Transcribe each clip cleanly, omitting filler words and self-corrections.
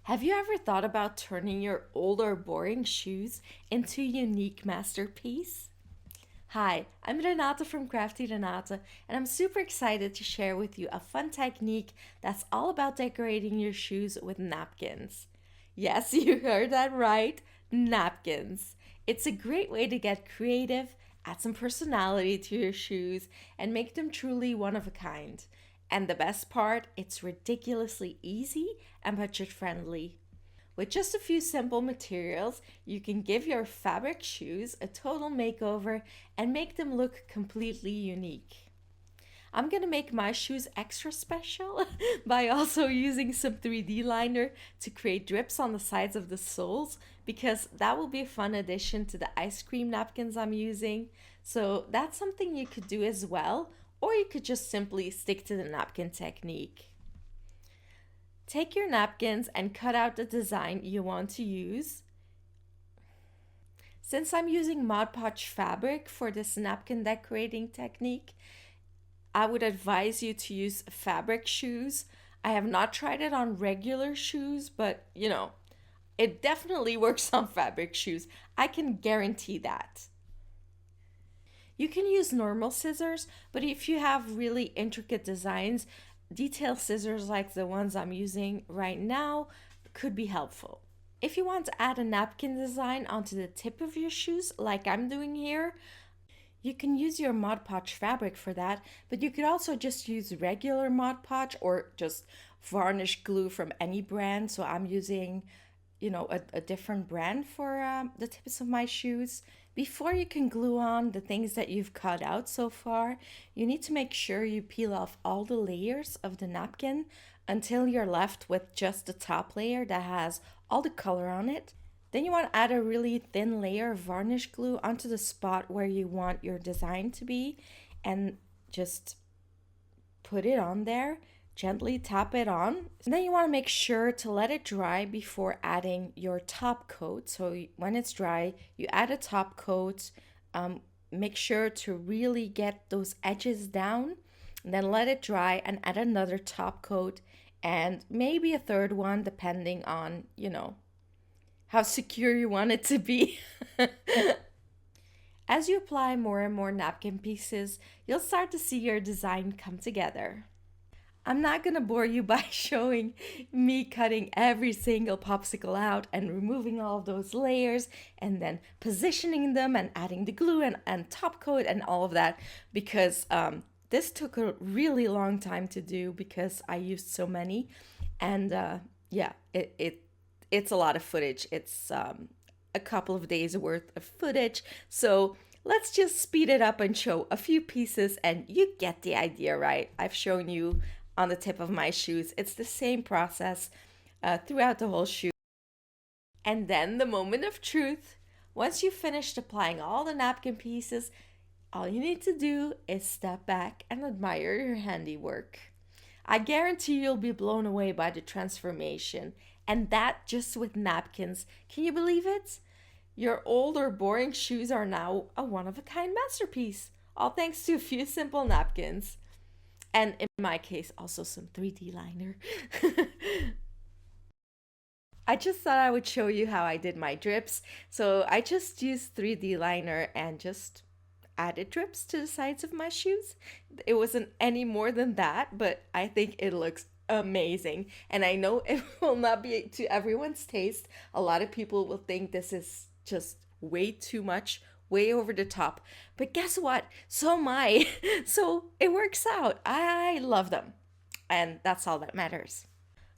Have you ever thought about turning your old or boring shoes into a unique masterpiece? Hi, I'm Renata from Crafty Renata, and I'm super excited to share with you a fun technique that's all about decorating your shoes with napkins. Yes, you heard that right, napkins. It's a great way to get creative, add some personality to your shoes, and make them truly one of a kind. And the best part, it's ridiculously easy and budget friendly. With just a few simple materials, you can give your fabric shoes a total makeover and make them look completely unique. I'm gonna make my shoes extra special by also using some 3D liner to create drips on the sides of the soles because that will be a fun addition to the ice cream napkins I'm using. So that's something you could do as well, or you could just simply stick to the napkin technique. Take your napkins and cut out the design you want to use. Since I'm using Mod Podge fabric for this napkin decorating technique, I would advise you to use fabric shoes. I have not tried it on regular shoes, but it definitely works on fabric shoes. I can guarantee that. You can use normal scissors, but if you have really intricate designs, detail scissors like the ones I'm using right now could be helpful. If you want to add a napkin design onto the tip of your shoes, like I'm doing here, you can use your Mod Podge fabric for that, but you could also just use regular Mod Podge or just varnish glue from any brand. So I'm using, a different brand for the tips of my shoes. Before you can glue on the things that you've cut out so far, you need to make sure you peel off all the layers of the napkin until you're left with just the top layer that has all the color on it. Then you want to add a really thin layer of varnish glue onto the spot where you want your design to be and just put it on there. Gently tap it on. And then you want to make sure to let it dry before adding your top coat. So when it's dry, you add a top coat. Make sure to really get those edges down. And then let it dry and add another top coat and maybe a third one depending on, how secure you want it to be. As you apply more and more napkin pieces, you'll start to see your design come together. I'm not gonna bore you by showing me cutting every single popsicle out and removing all of those layers and then positioning them and adding the glue and top coat and all of that because this took a really long time to do because I used so many. And yeah, it's a lot of footage. It's a couple of days worth of footage. So let's just speed it up and show a few pieces and you get the idea, right? I've shown you on the tip of my shoes. It's the same process throughout the whole shoe. And then the moment of truth. Once you've finished applying all the napkin pieces, all you need to do is step back and admire your handiwork. I guarantee you'll be blown away by the transformation, and that just with napkins. Can you believe it? Your old or boring shoes are now a one of a kind masterpiece, all thanks to a few simple napkins. And in my case, also some 3D liner. I just thought I would show you how I did my drips. So I just used 3D liner and just added drips to the sides of my shoes. It wasn't any more than that, but I think it looks amazing. And I know it will not be to everyone's taste. A lot of people will think this is just way too much, way over the top. But guess what? So am I. So it works out. I love them. And that's all that matters.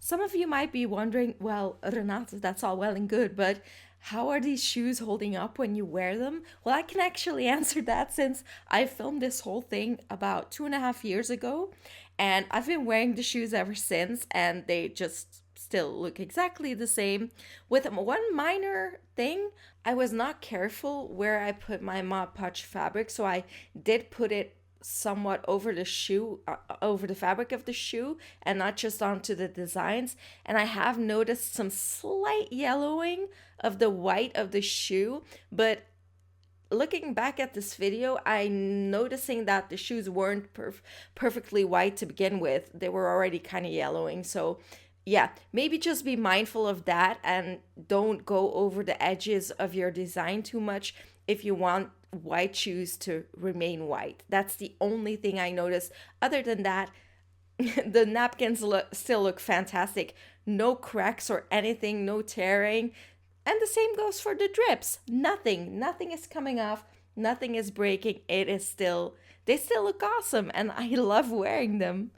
Some of you might be wondering, well, Renata, that's all well and good, but how are these shoes holding up when you wear them? Well, I can actually answer that since I filmed this whole thing about 2.5 years ago, and I've been wearing the shoes ever since, and they just still look exactly the same. With one minor thing, I was not careful where I put my Mod Podge fabric, so I did put it somewhat over the shoe, over the fabric of the shoe and not just onto the designs. And I have noticed some slight yellowing of the white of the shoe, but looking back at this video, I'm noticing that the shoes weren't perfectly white to begin with. They were already kind of yellowing. So Yeah, maybe just be mindful of that and don't go over the edges of your design too much if you want white shoes to remain white. That's the only thing I noticed. Other than that, the napkins still look fantastic. No cracks or anything, no tearing. And the same goes for the drips. Nothing is coming off, nothing is breaking. They still look awesome and I love wearing them.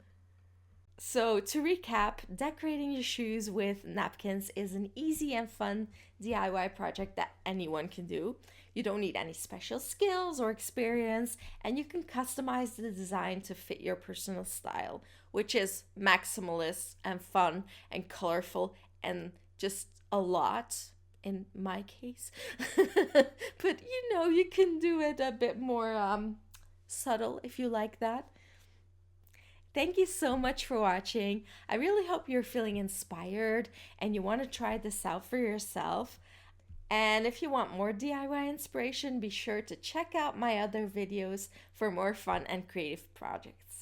So, to recap, decorating your shoes with napkins is an easy and fun DIY project that anyone can do. You don't need any special skills or experience, and you can customize the design to fit your personal style, which is maximalist and fun and colorful and just a lot in my case. But you can do it a bit more subtle if you like that. Thank you so much for watching. I really hope you're feeling inspired and you want to try this out for yourself. And if you want more DIY inspiration, be sure to check out my other videos for more fun and creative projects.